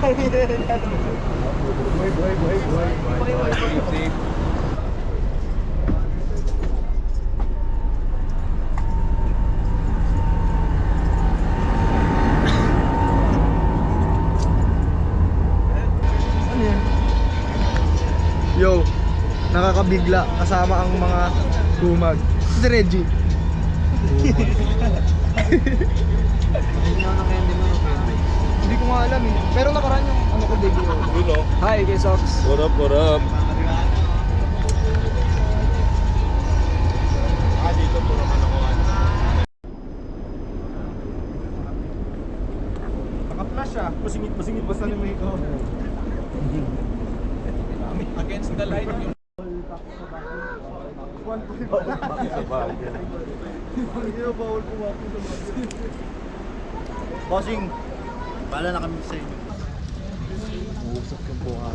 Yo, nakakabigla kasama ang mga dumag. Si Reggie. Hindi ko nga alam eh. Pero nakaraan yung ano ko baby roll. Hi, kay Sox. What up, what up? Dito po naman ako. Naka-flash ah. Masingit basta ni Miko. Against the line yung Bossing, pala na kami sa inyo. Uusap yung buka.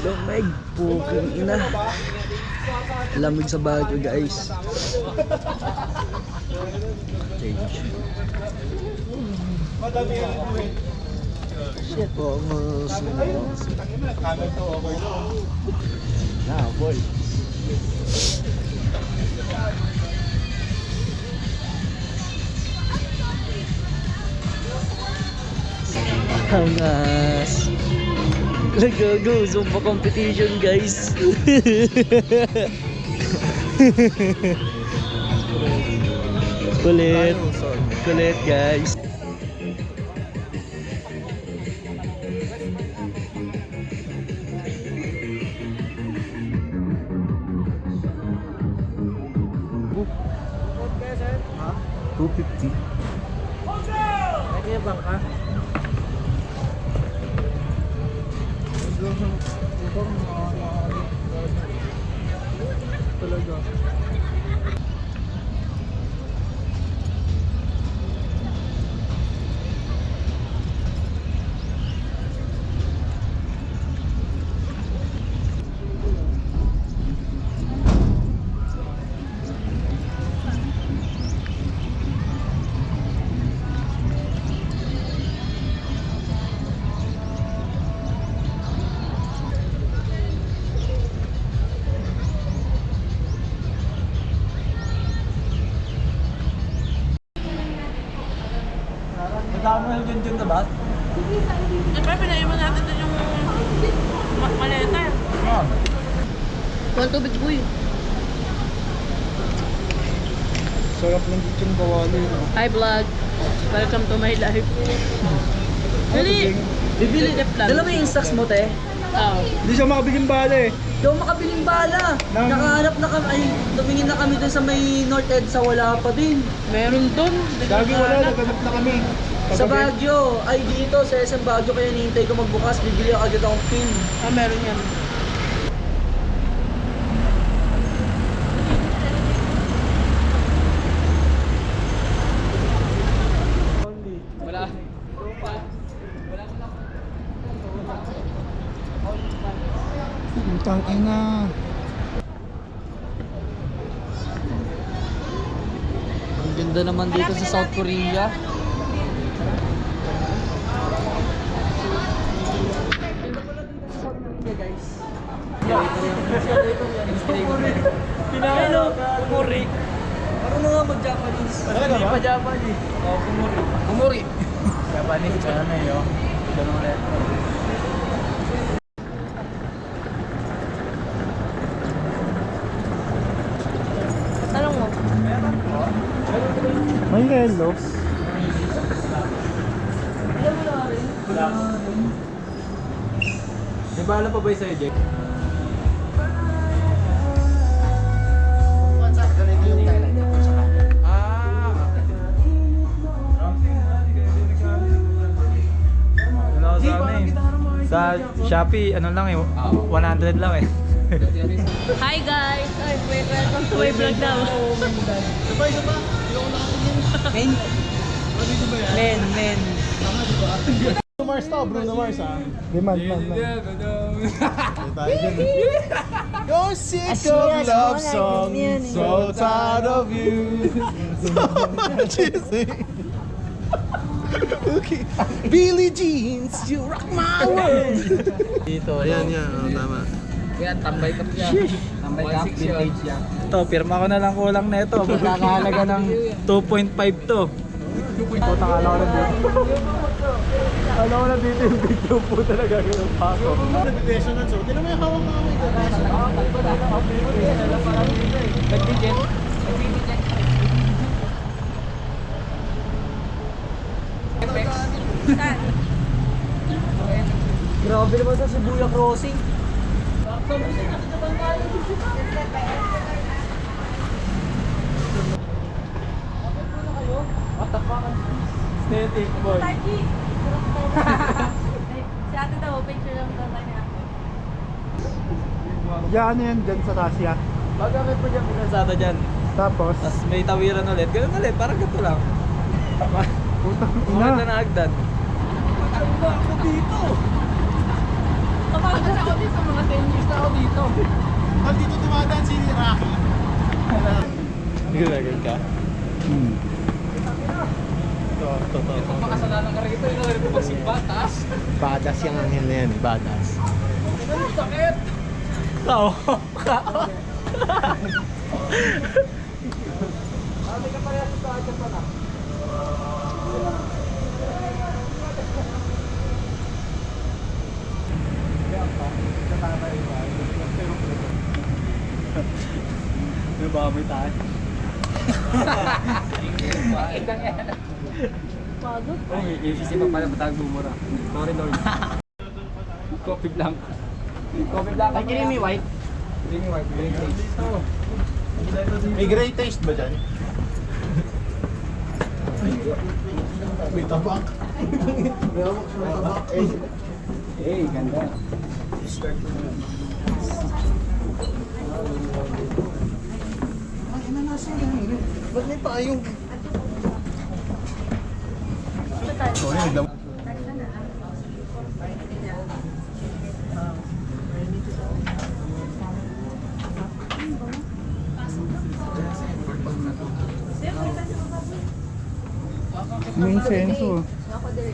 Lamig, puking ina. Lamig sa bago guys. Change. Shit, almost. Nah, boy. Hangas. Go, Zumba competition guys. Kulit guys. Ha? 250. Kaya bang ka? Talaga. Nagkamahal dyan na ba? Siyempre, pinaiwan natin doon yung maleta. Walang tubig, boy. Sarap ng kitchen kawali. Hi, vlog. Welcome to my life. Dali! Bibili. Dala mo yung stocks mo, te? Oo. Hindi siya makabiling bala eh. Hindi ako makabiling bala. Nakahanap na kami, ay, tumingin na kami dun sa may North EDSA, wala pa din. Meron doon. Lagi wala, naghanap na kami. Sa Baguio, ay dito sa SM Baguio, kaya nihintay ko magbukas, bibili agad akong pin. Ah, meron yan. Wala. Utang ina. Ang ganda naman dito sa South Korea. Pinalo, kumuri. Marunong nga mag-Japanese. Hindi pa Japanese. Oh, kumuri. Kumuri. Japanese, sana yun. Ganun ulit. Tanong mo. May hello. May bala pa ba sa'yo, Jack? Sa Shopee, ano lang eh, 100 lang eh. Hi, guys. Ay, wait, welcome to my vlog now. Men. Bruno Mars to, Bruno Mars ah. Man. You're sick of love song, so tired of you. So much easy. Okay. Billie Jeans, you rock my world. Dito. Ayan, yan. Oh, tama. Yan, tambay cup yan. Tambay cup, vintage yan. Ito, pirma ko na lang kulang na ito. Magkakahalaga ng 2.5 to. Puta, kala ko na dito. Kala ko na dito yung video po talaga. Ganun pa ako. Nagbebeso na, so. Tinan mo yung hawak-hawak ito. Nag-DJ. Grabe naman sa Shibuya Crossing. What the fuck? Aesthetic boy. Si ate daw, picture lang daw niya. Yan yan, dyan sa Tasya. Magamit po dyan pinasada dyan. Tapos, Tapos may tawiran ulit. Ganun ulit, parang ganito lang. putang Maganda na hagdan. Ano ba ako dito? Kapag na ako dito, mga 10 years na ako dito. Pag dito tumadaan si Rocky. Gilagay ka. Ito. Makasalanan ka rito, yun ang pagsin batas. Badas yung angel na yan, badas. Ano sakit? Kao. Ate ka parehas sa akin pa na. May baboy tayo. Pagod. Isisi pa pala matag bumura. Sorry Lord. Coffee blank. Coffee blank. Ay, creamy white. Creamy white. Green taste. May gray taste ba dyan? May tabak. May tabak. Eh, ganda. Ay, inanasin yan. Ba't may payong? Sorry, nagdam. May insenso. Ako din.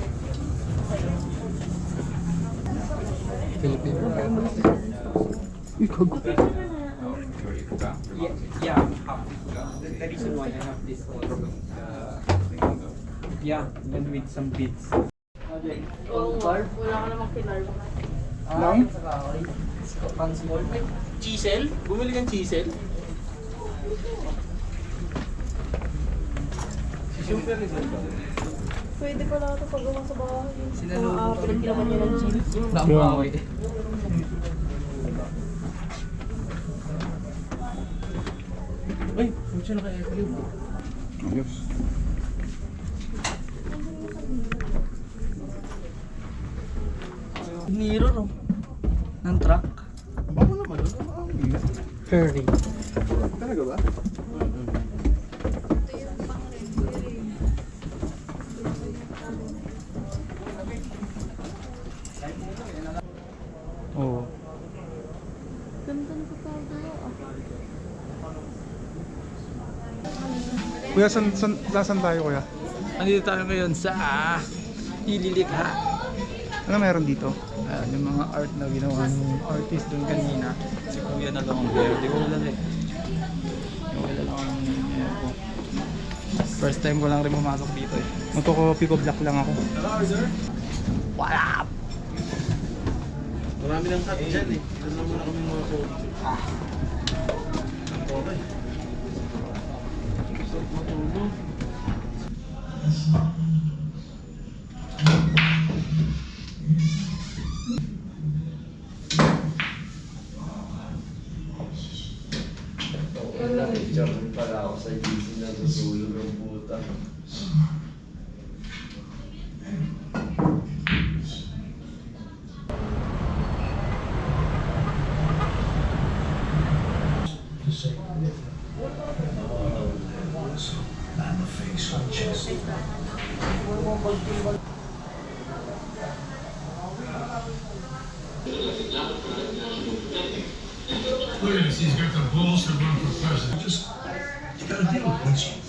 Ikaw. Yeah. The reason why I have this yeah, and with some beads. Oo nga. Wala ka namang kinarb. Lang? Chisel? Bumili kang chisel? Pwede pala ito pagawa sa bahay. Sinalubong kami. Pinagkinaman niya ng jeans. Nabawi. Ay, huwag siya naka-airview. Ayos. Mirror oh. Ng truck. Bago naman. Ferry. Talaga ba? Oo. Ganda ng pagkagawa. Kuya, saan tayo kuya? Andito tayo ngayon sa Ililikha. Ano meron dito? Yung mga art na ginawa ng artist doon kanina. Si Kuya na long hair. Di ko wala eh. Yung wala lang ang hair ko. First time ko lang rin pumasok dito eh. Magko-copy ko black lang ako. Wala! Marami ng cut dyan eh. Dala muna kami mga code. Okay. Sarap matulog. Diyan pala ako sa GC na tutulog ang puta. Look at this, he's got the balls to run for president. Just, you gotta deal with it once you.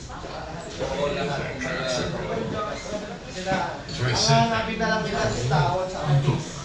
It's very simple. Hanapin na lang kita sa tawad sa akin. Tapos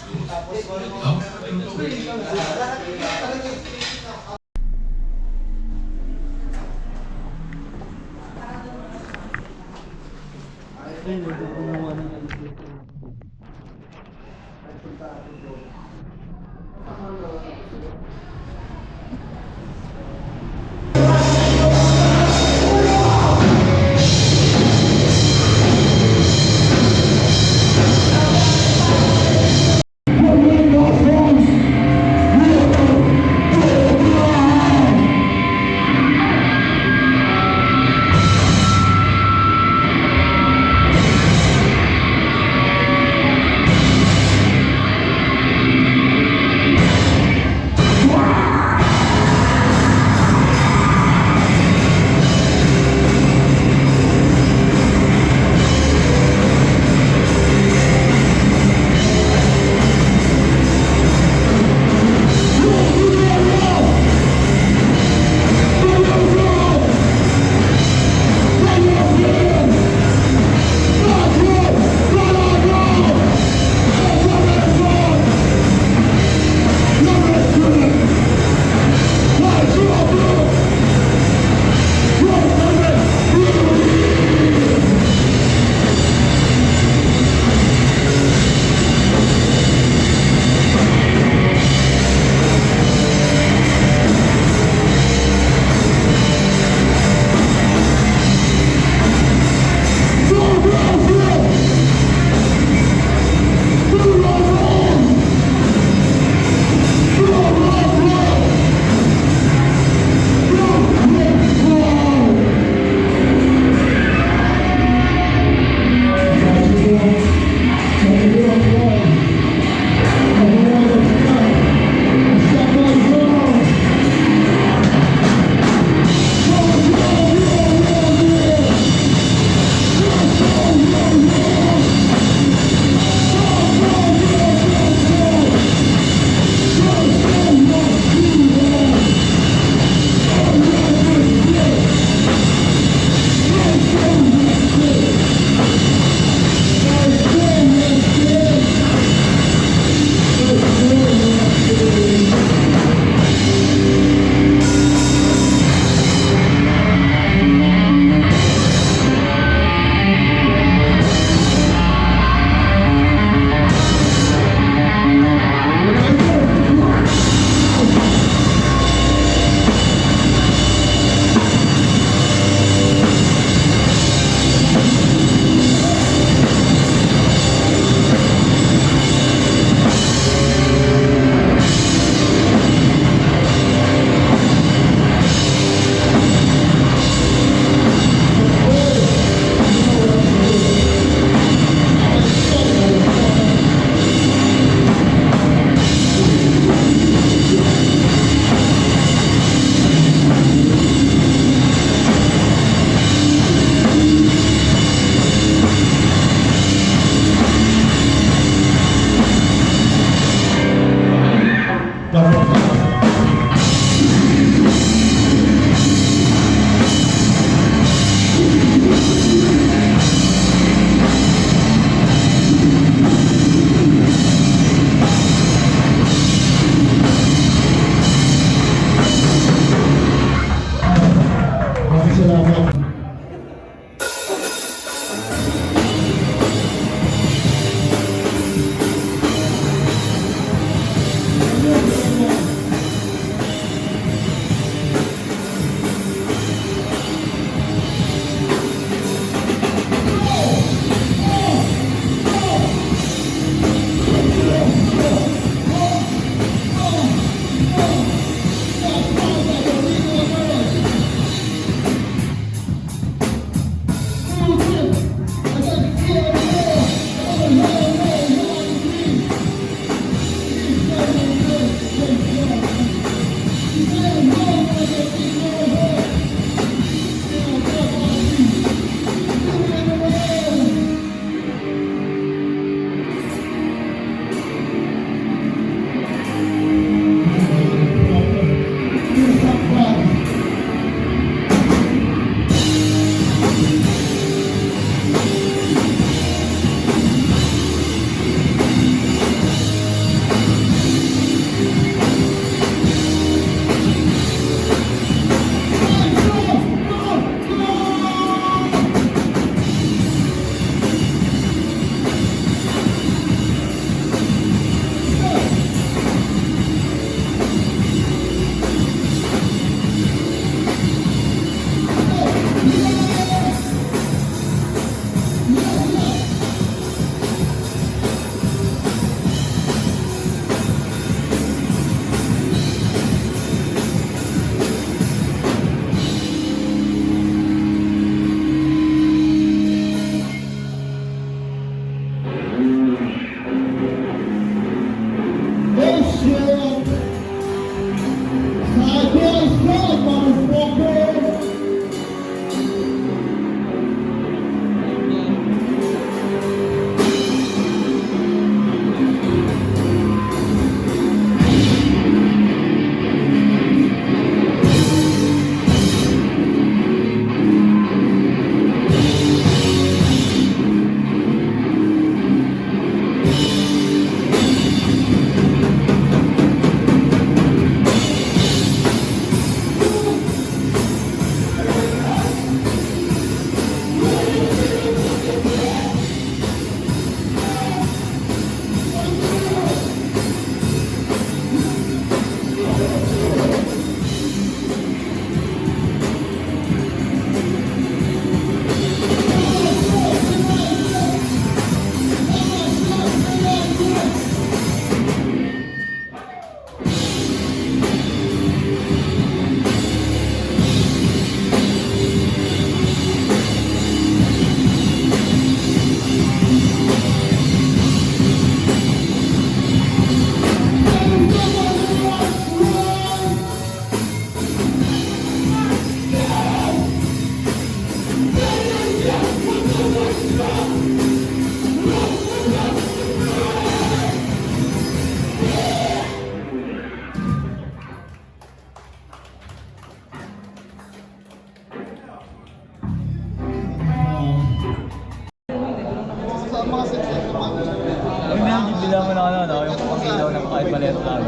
Bibili mo na ano, yung pangilaw ng kahit maliit lang.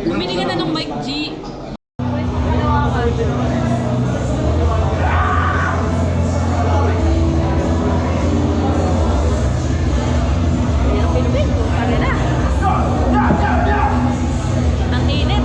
Bumili ka na ng Mike G. Ang init.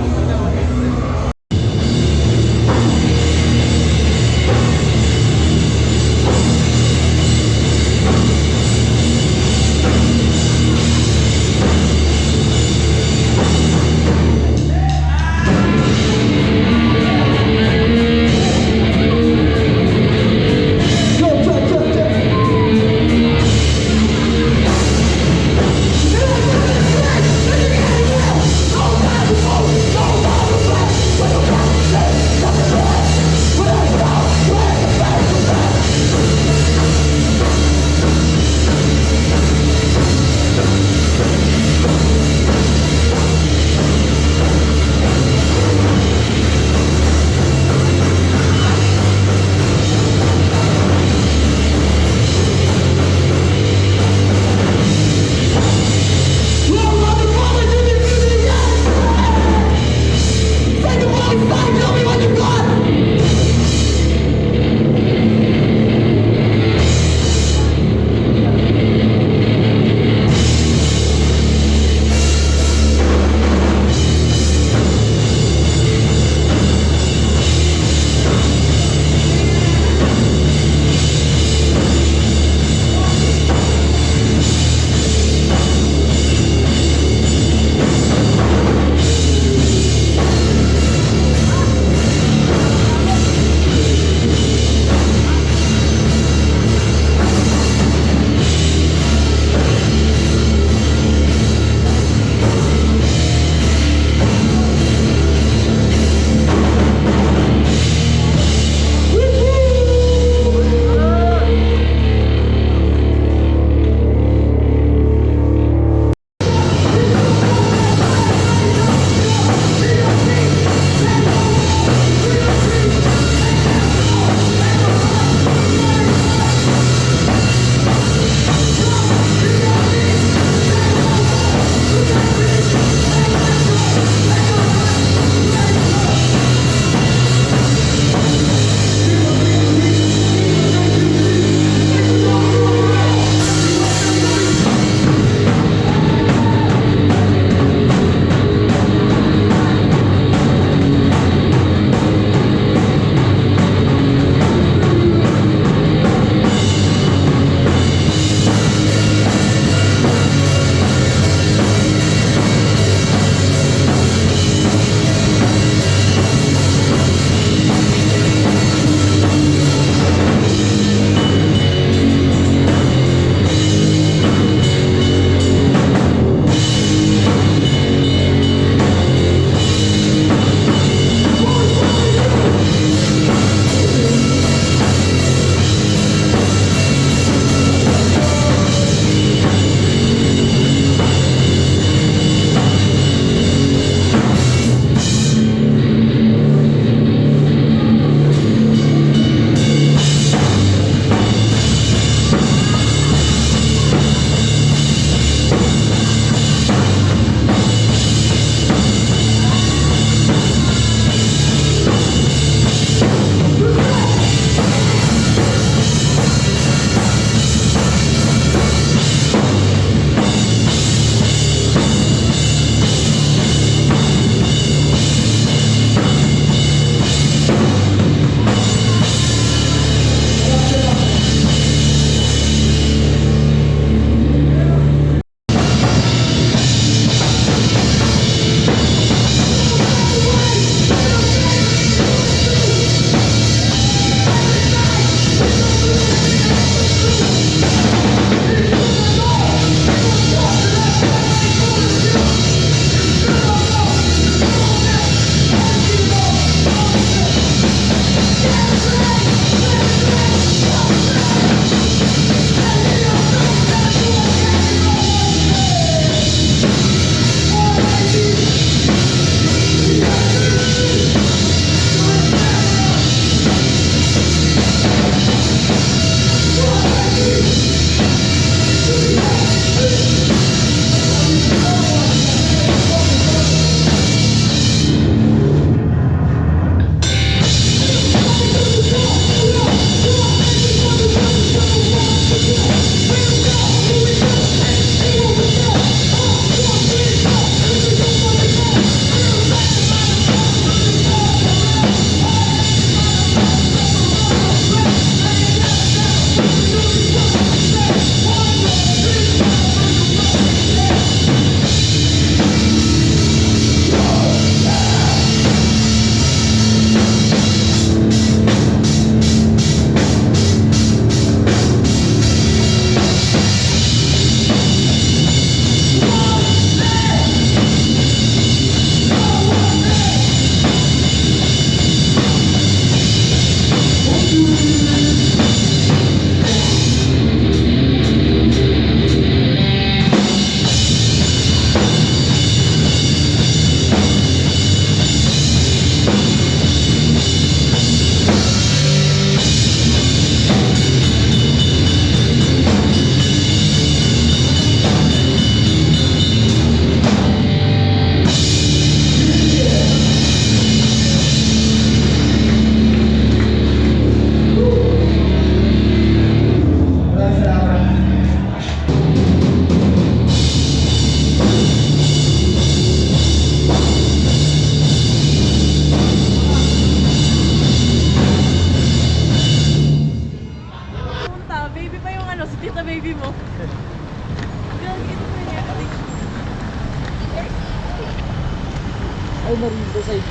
Ay, Marindo sa ID.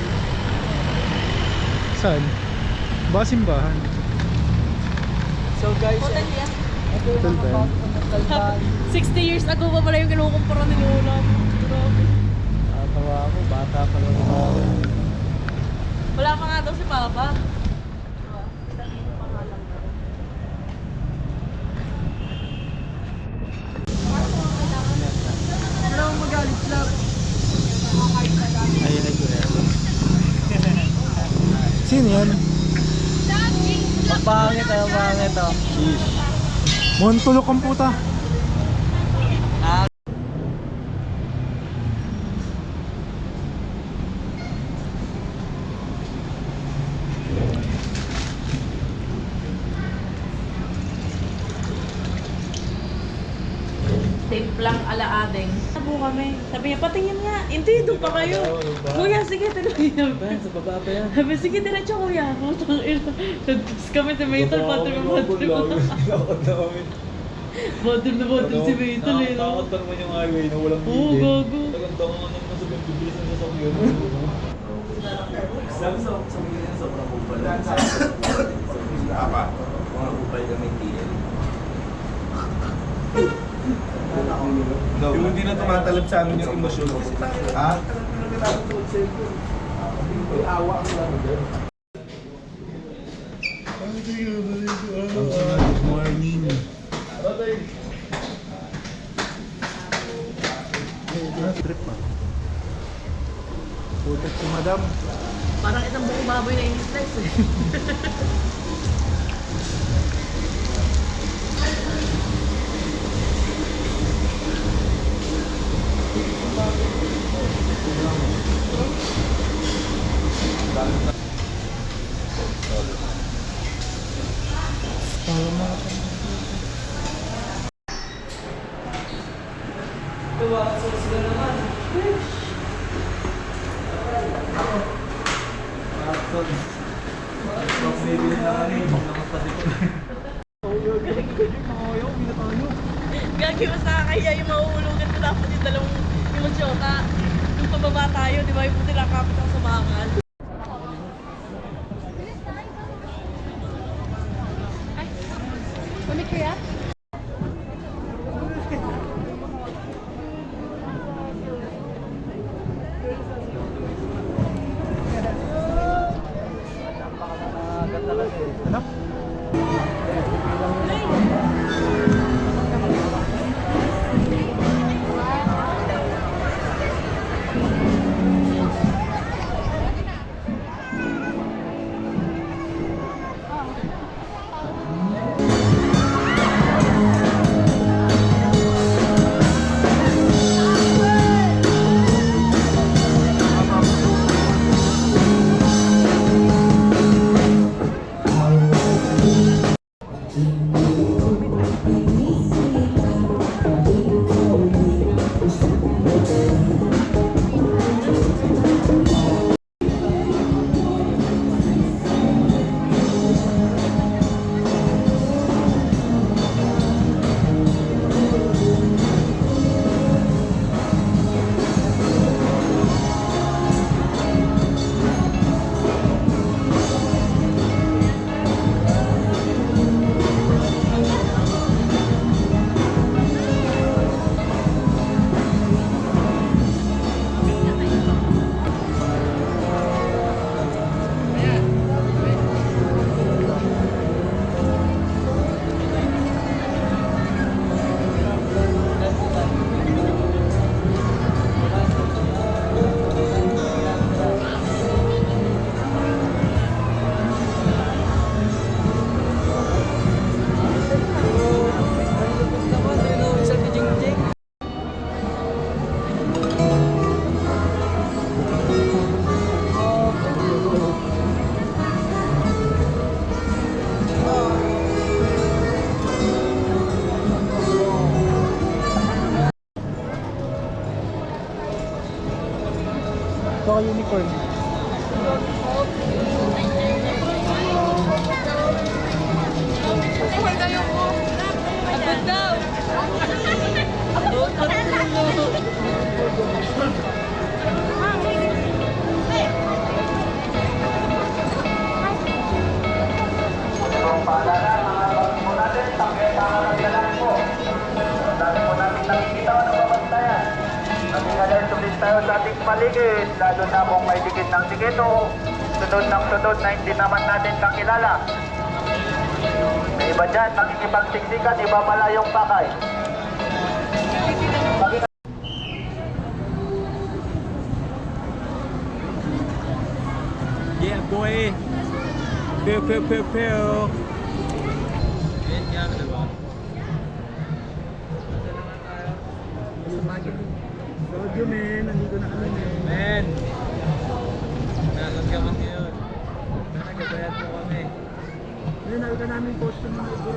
Saan? Ba simbahan? So guys, Hotel yan. ito yung Hotel mga ba yan? bago na nagtalban. 60 years ago pa pala yung kinukumpara ni Lola. Grabe. Natawa ako, bata pa lang ako. Wala pa nga daw si Papa. Wala akong magalit lang. Ayun ay kuya. Sino yan? Ang pangit oh. Montulok ang puta. Timplang ala-adeng. Sabo kami. Sabi niya, patingin nga. Hindi, doon pa kayo. Kuya, sige, tuloy. Sa baba pa yan. Sabi, sige, diretso kuya. Putang ina. Nagpus kami sa Maytol, bathroom na bathroom. Bathroom na bathroom si Maytol eh. No? Nakakot pa naman yung highway na walang Oo, gilid. gago. Tagantang ka naman sa bibilis ng sasakyan. Sabi sa mga ganyan, sobrang upal. Mga upal kami TL. No. Yung hindi na tumatalab sa amin yung emosyon. Ha? Awa ang lang dyan. Good morning. Trip pa. Putot si madam. Parang isang buong baboy na in-slice eh. Gagi, mas nakakaya yung mahuhulugan ko dapat yung dalawang yung magsyota. Yung pababa tayo, di ba? Yung puti nakapit ako sa bakal. Ay, ulit kaya? Ano? Ito unicorn. Agad daw! Oh, parang maging alert ulit tayo sa ating paligid, lalo na kung may dikit ng dikit o sunod ng sunod na hindi naman natin kakilala. May iba dyan, nakikipagsiksikan, iba pala yung pakay. Yeah, boy. Pew, pew, pew, pew. Audio men, nandito na kami Men. Nasaan ka man ngayon? Nagabayad mo kami. Ngayon, nakita namin post ng mga bro.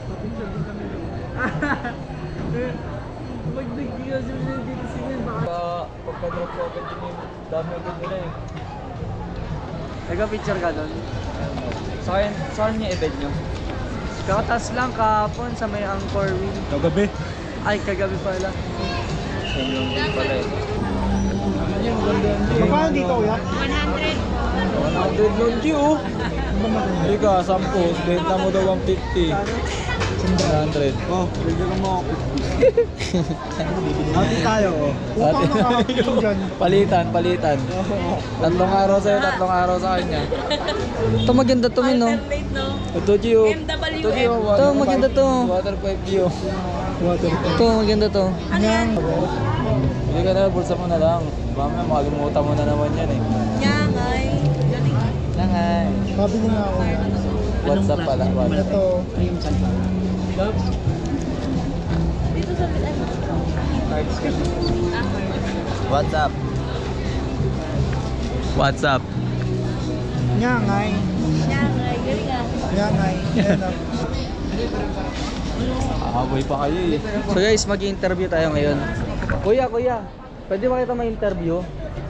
Papinsan din kami. Magbigay kasi dito sila. Baka Pagka-drop ko agad din yung dami agad nila eh. Nagka-picture ka doon? Saan niya event nyo? Kakatas lang kahapon sa may Angkor Wheel. Kagabi. Ay, kagabi pala. Saan yung pala eh. Magkano dito kuya? 100 long queue. Hindi ka, 10. Benta mo daw 150. 100. Oh, bigyan mo ako. Hati tayo oh. Upang nakakakitin dyan. Palitan. 3 araw sa'yo, 3 araw sa kanya. Ito maganda to, Min, no? Alternate, no? Ito, Gio. MWM. Ito, Gio. Ito, maganda to. Water pipe, Gio. Ito, maganda to. Ano yan? Hindi ka na, bulsa mo na lang. Mamaya, makalimutan mo na naman yan eh. Yangay. Galing. Langay. Mabili nga ako yan. WhatsApp pala. WhatsApp. Ito. Dito sa ano? WhatsApp. WhatsApp. Nyangay. Yangay. Galing ah. Nyangay. Ayan oh. Ahaboy pa kayo eh. So guys, mag-interview tayo ngayon. Kuya, pwede ba kita ma-interview?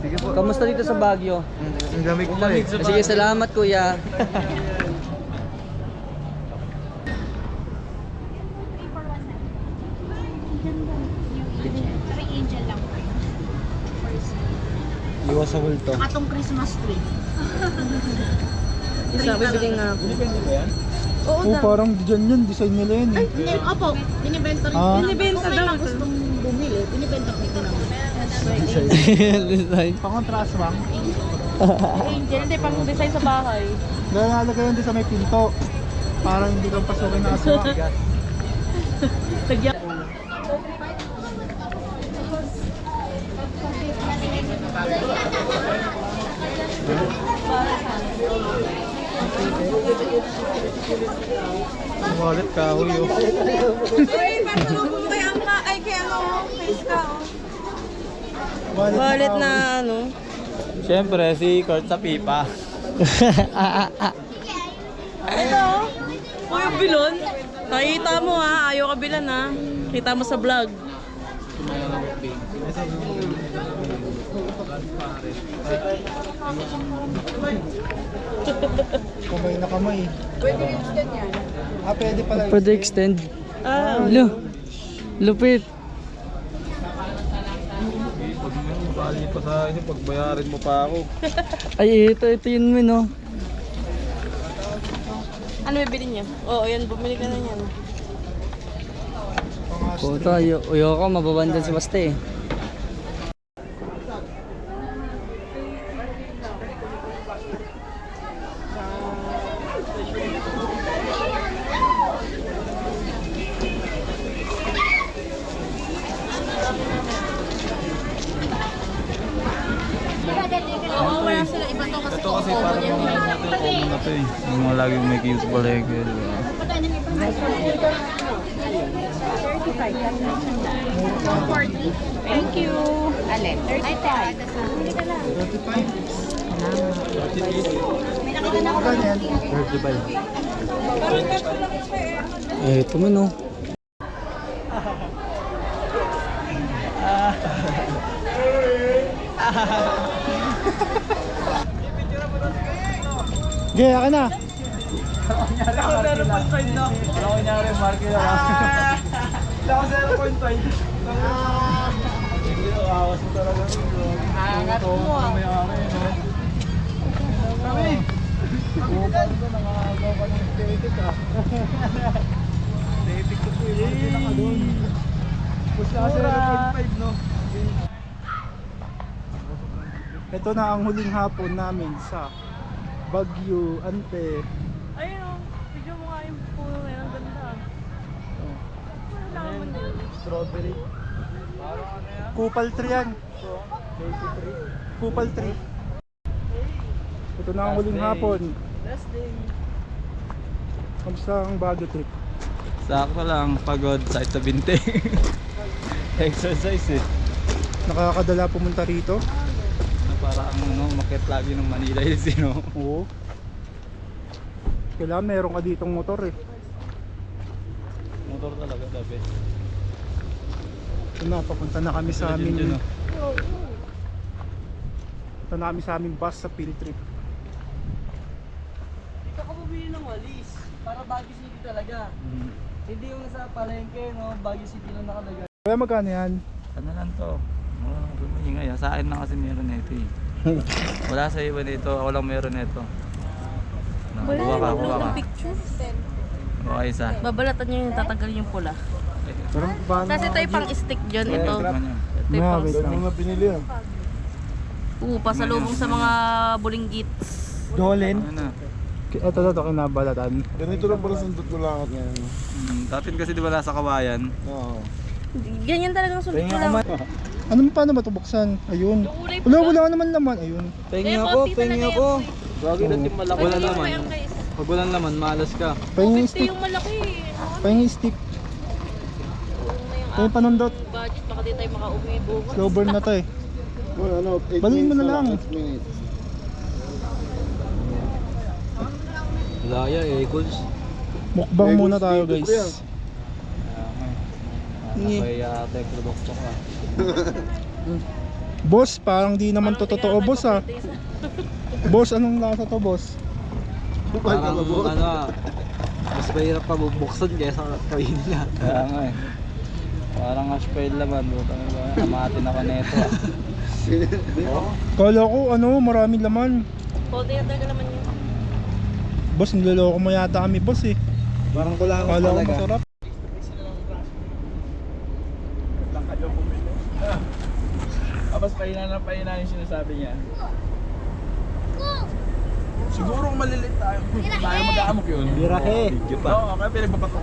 Sige po. Kamusta dito sa Baguio? Ang lamig po eh. Sige, salamat kuya. Iwas sa multo. Atong Christmas tree. Isa, bibigyan nga ako. Depende ba yan? Oo Oh, daw. parang dyan yun. Design nila yun eh. Hindi, opo. Binibenta rin. Ah. Binibenta daw. Kung may gustong bumili, binibenta ko ito naman. Design. Pang-contrast bang? Angel, hindi pang design sa bahay. Dahil nalagay yun din sa may pinto. Parang hindi kang pasukin na aswang. Tagya. Wallet ka, huyo. Uy, patulong kay Angka. Ay, kay ano, kay Iska, oh. Wallet na ano. Siyempre, si Kurt sa pipa. Ito, Uy, yung bilon. Nakita mo ha, ayaw ka bilan ha. Kita mo sa vlog. Kamay na kamay. Pwede extend yan. Ah, pwede pala. Pwede extend. Ah, Lupit. Pag bali pa sa akin, pagbayarin mo pa ako. Ay, ito yun, Min, no? ano bibili niya? Oo, yan, bumili ka na yan. Puta, uyoko, mababandan si Basta eh. Oo, wala sila. Iba to kasi Ito kasi parang mga natin common na to eh. Yung mga laging may cute pala eh. Di ba? 140. Thank you. Alin? 35. Hindi ka lang. 35. Eh, ito, Min, no? Gaya ka na. Wala ko nyari, Marky na lang. Wala ko 0.5. Hindi, awas mo talaga. Angat mo ah. Kami. Upal ko, nakakagaw ka ng aesthetic ah. Aesthetic ko po yun. Hindi na ka doon. Push Tsaka 0.5 no. Ito na ang huling hapon namin sa Baguio, Ante. Ayun o, video mo nga yung puno na yun, ang ganda. Wala naman yun. Strawberry. Kupal tree yan. Kupal tree. Ito na ang huling hapon. Last day. Kamusta ang Baguio trip? Sakto lang, pagod, sa ito binte. Exercise eh. Nakakadala pumunta rito? Na para ang umakit lagi ng Manila Hills, Oo. Kailangan meron ka ditong motor eh. Motor talaga, the best. Ito na, papunta na kami sa Legend aming yun, no? Punta na kami sa aming bus sa field trip. Dito ka bumili ng walis. Para Baguio City talaga. Hindi yung nasa palengke, no? Baguio City lang nakalagay. Kaya magkano yan? Ano lang to? Ingay. Sa akin lang kasi meron nito eh. Wala sa iba nito, ako lang meron nito. Kuha ka, kuha ka. Picture. Kuha isa. Babalatan nyo yung tatagalin yung pula. Pero paano? Kasi ito yung pang stick dyan, ito. Ito yung Mga pang wait lang. Mga pinili yan. pasalubong sa mga bulinggits. Dolen? Ano na? Ito kinabalatan. Ganito lang pala sundot ko lahat ngayon. Dapat kasi di ba nasa kawayan? Oo. Ganyan talagang sulit ko lang. Ano paano matubuksan? Ayun. Yung kulay pula. Wala naman laman. Ayun. Pengi ako, pengi ako. Gagi natin malaki. Wala naman. Pag walang laman, malas ka. Pahingin 50 stick. yung malaki. Pahingin stick. Ito yung panundot. Budget, baka di tayo makauwi bukas. Slow burn na to eh. Well, ano, 8 Balhin mo minutes na lang. 8 minutes. Laya eh, Kuls. Mukbang muna tayo guys. Kaya tayo produkto ka. Boss, parang di naman to totoo boss ah. Boss, anong lasa to boss? Parang ano, mas mahirap pa bubuksan kaysa kainin niya. Kaya nga eh. Parang aspire laman, butang ba? Amatin ako nito ah. Kala ko ano, maraming laman. Konti na talaga naman yun. Boss, niloloko mo yata kami boss eh. Parang kulangan Kala ko talaga. masarap. Tapos pahinan yung sinasabi niya. Siguro kung malilit tayo. Tayo mag-aamok yun. Birahe. Video pa. Oo, kaya pinagpapatok.